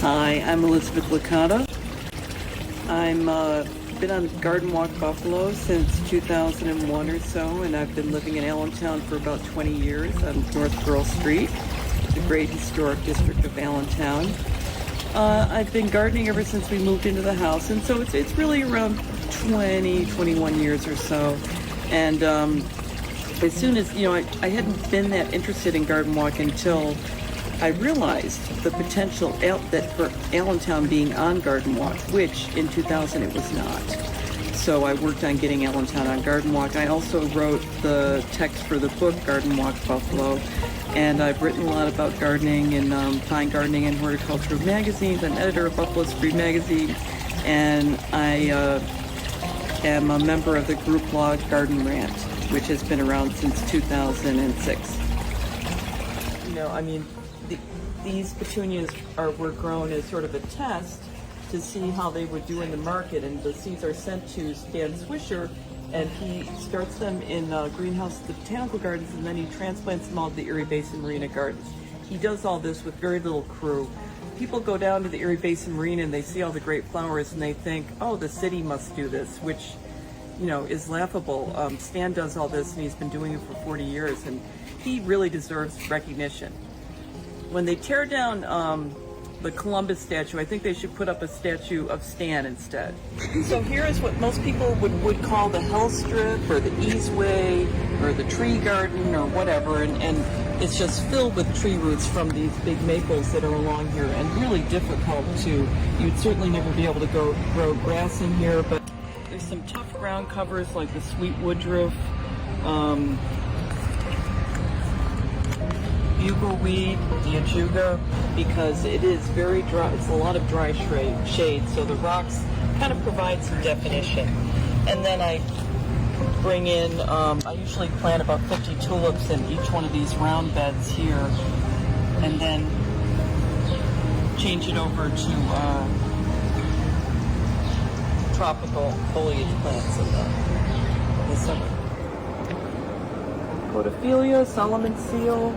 Hi, I'm Elizabeth Licata. I'm been on Garden Walk Buffalo since 2001 or so, and I've been living in Allentown for about 20 years on North Girl Street, the great historic district of Allentown. I've been gardening ever since we moved into the house, and so it's really around 21 years or so. And as soon as, I hadn't been that interested in Garden Walk until I realized the potential that for Allentown being on Garden Walk, which in 2000 it was not. So I worked on getting Allentown on Garden Walk. I also wrote the text for the book Garden Walk Buffalo, and I've written a lot about gardening in Fine Gardening and Horticultural magazines. I'm editor of Buffalo Street magazine, and I am a member of the group blog Garden Rant, which has been around since 2006. These petunias were grown as sort of a test to see how they would do in the market, and the seeds are sent to Stan Swisher, and he starts them in greenhouse the botanical gardens, and then he transplants them all to the Erie Basin Marina Gardens. He does all this with very little crew. People go down to the Erie Basin Marina and they see all the great flowers and they think, oh, the city must do this, which is laughable. Stan does all this and he's been doing it for 40 years, and he really deserves recognition. When they tear down the Columbus statue, I think they should put up a statue of Stan instead. So here is what most people would call the Hell Strip or the Easeway or the tree garden or whatever, and it's just filled with tree roots from these big maples that are along here, and really difficult you'd certainly never be able to grow grass in here, but there's some tough ground covers like the sweet woodruff, bugleweed, the ajuga, because it is very dry. It's a lot of dry shade, so the rocks kind of provide some definition. And then I bring in, I usually plant about 50 tulips in each one of these round beds here, and then change it over to tropical foliage plants in the summer. Podophilia, Solomon seal.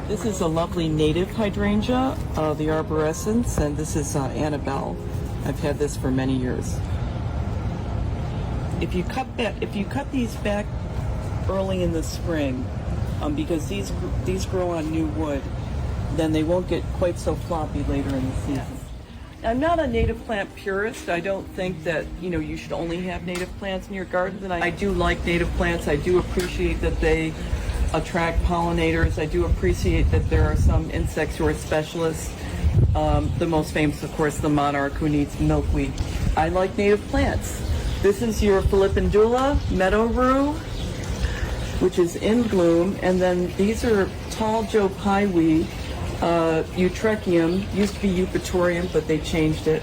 This is a lovely native hydrangea, the arborescens, and this is Annabelle. I've had this for many years. If you cut these back early in the spring, because these grow on new wood, then they won't get quite so floppy later in the season. I'm not a native plant purist. I don't think that you should only have native plants in your garden. And I do like native plants. I do appreciate that they attract pollinators. I do appreciate that there are some insects who are specialists. The most famous, of course, the monarch who needs milkweed. I like native plants. This is your Philippendula meadow rue, which is in bloom, and then these are tall Joe Pye weed, Eutrechium, used to be Eupatorium, but they changed it.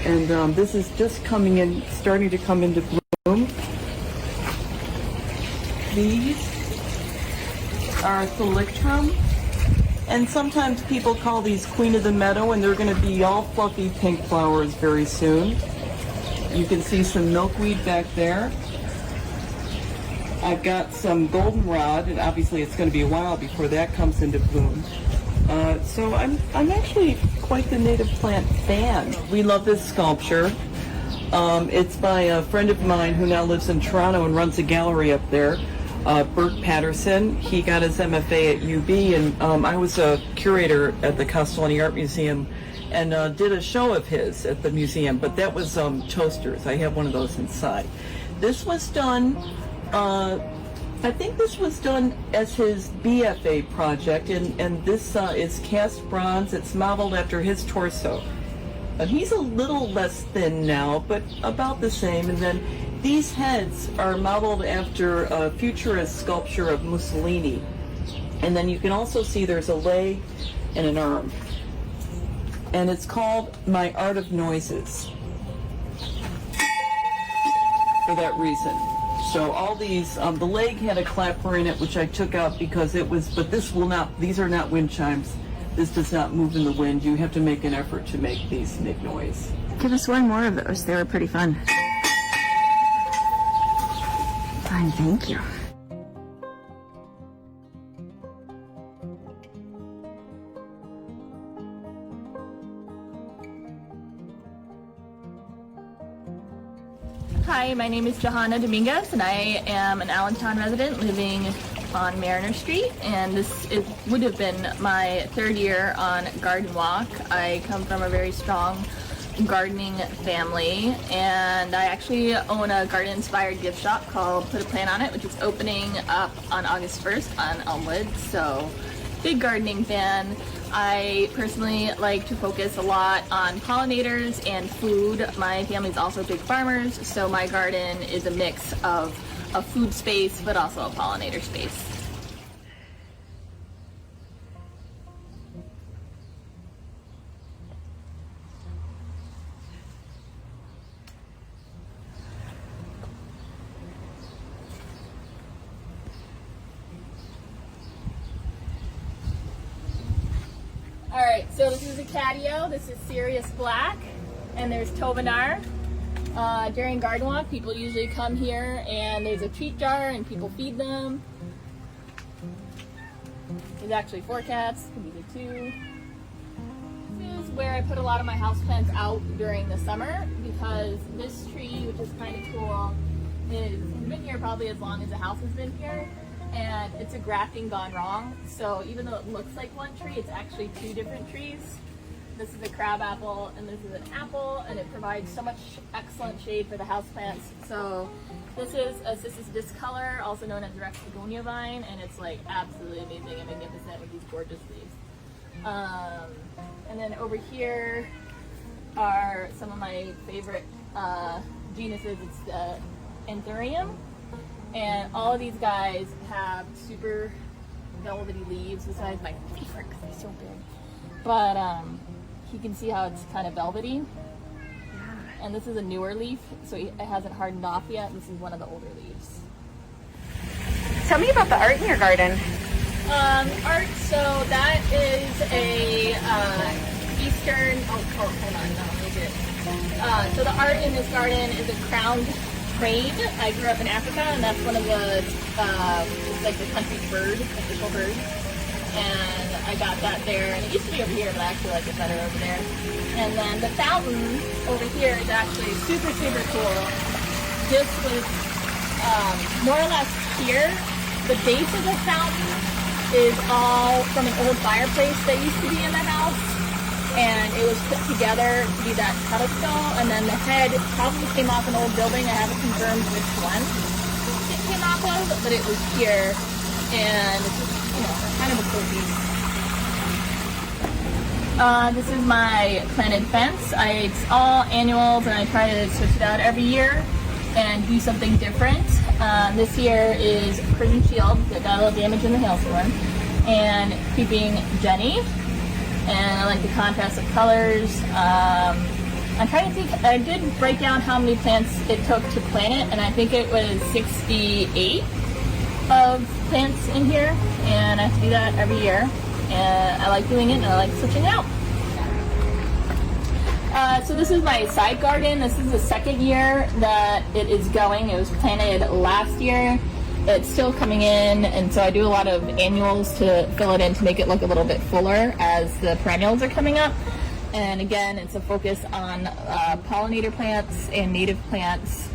And this is just starting to come into bloom. These are Thalictrum, and sometimes people call these Queen of the Meadow, and they're going to be all fluffy pink flowers very soon. You can see some milkweed back there. I've got some goldenrod, and obviously it's going to be a while before that comes into bloom. So I'm actually quite the native plant fan. We love this sculpture. It's by a friend of mine who now lives in Toronto and runs a gallery up there. Bert Patterson. He got his MFA at UB, and I was a curator at the Castellani Art Museum and did a show of his at the museum, but that was toasters. I have one of those inside. This was done, I think this was done as his BFA project, and this is cast bronze. It's modeled after his torso. He's a little less thin now, but about the same, and then these heads are modeled after a futurist sculpture of Mussolini. And then you can also see there's a leg and an arm. And it's called My Art of Noises for that reason. So all these, the leg had a clapper in it, which I took out because it was, but this will not, these are not wind chimes. This does not move in the wind. You have to make an effort to make these make noise. Give us one more of those. They were pretty fun. Fine, thank you. Hi, my name is Johanna Dominguez, and I am an Allentown resident living on Mariner Street, and would have been my third year on Garden Walk. I come from a very strong gardening family, and I actually own a garden-inspired gift shop called Put a Plant on It, which is opening up on August 1st on Elmwood, so big gardening fan. I personally like to focus a lot on pollinators and food. My family's also big farmers, so my garden is a mix of a food space but also a pollinator space. Alright, so this is a catio. This is Sirius Black, and there's Tovanar. During Garden Walk, people usually come here and there's a treat jar and people feed them. There's actually 4 cats, could be 2. This is where I put a lot of my houseplants out during the summer because this tree, which is kind of cool, has been here probably as long as the house has been here. And it's a grafting gone wrong, so even though it looks like one tree, it's actually 2 different trees. This is a crab apple and this is an apple, and it provides so much excellent shade for the houseplants. So this is a Cissus discolor, also known as Rex begonia vine, and it's like absolutely amazing and magnificent with these gorgeous leaves. And then over here are some of my favorite genuses. It's the Anthurium. And all of these guys have super velvety leaves, besides my favorite because they're so big. But you can see how it's kind of velvety. Yeah. And this is a newer leaf, so it hasn't hardened off yet. This is one of the older leaves. Tell me about the art in your garden. Art, so that is a Eastern, hold on, no, let me get it. So the art in this garden is a crowned crane. I grew up in Africa, and that's one of the, it's like the country bird, official bird. And I got that there, and it used to be over here, but I actually like it better over there. And then the fountain over here is actually super, super cool. This was more or less here. The base of the fountain is all from an old fireplace that used to be in the house. And it was put together to be that pedestal, and then the head probably came off an old building. I haven't confirmed which one it came off of, but it was here, and it's just, kind of a cool piece. This is my planted fence. It's all annuals, and I try to switch it out every year and do something different. This year is Prison Shield, that got a little damage in the hailstorm, and Creeping Jenny. And I like the contrast of colors. I'm trying to think, I did break down how many plants it took to plant it, and I think it was 68 of plants in here, and I have to do that every year. And I like doing it, and I like switching it out. So this is my side garden. This is the second year that it is going. It was planted last year. It's still coming in, and so I do a lot of annuals to fill it in to make it look a little bit fuller as the perennials are coming up. And again, it's a focus on pollinator plants and native plants.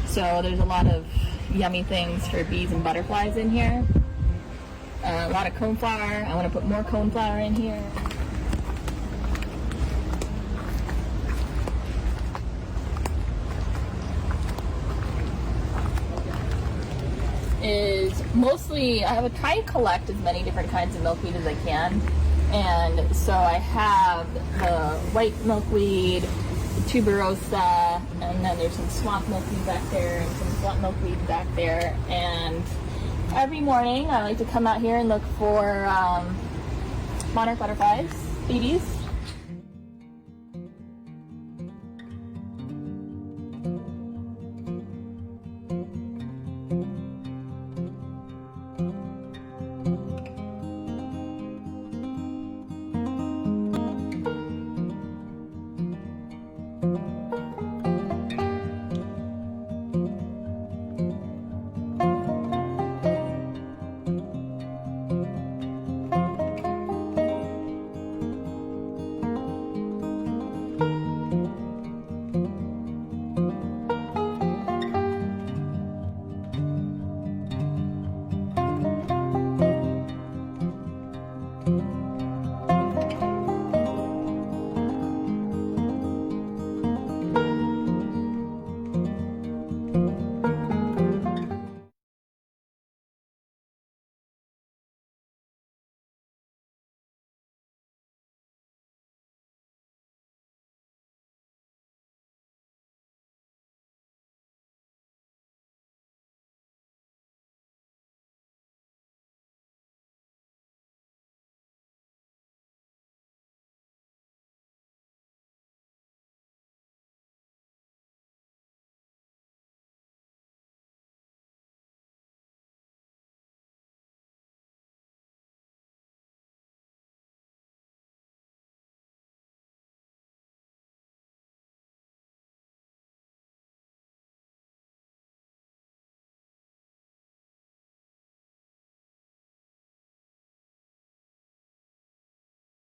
So there's a lot of yummy things for bees and butterflies in here. A lot of coneflower. I want to put more coneflower in here. Is mostly, I would try and collect as many different kinds of milkweed as I can. And so I have the white milkweed, the tuberosa, and then there's some swamp milkweed back there and some swamp milkweed back there. And every morning I like to come out here and look for monarch butterflies, babies.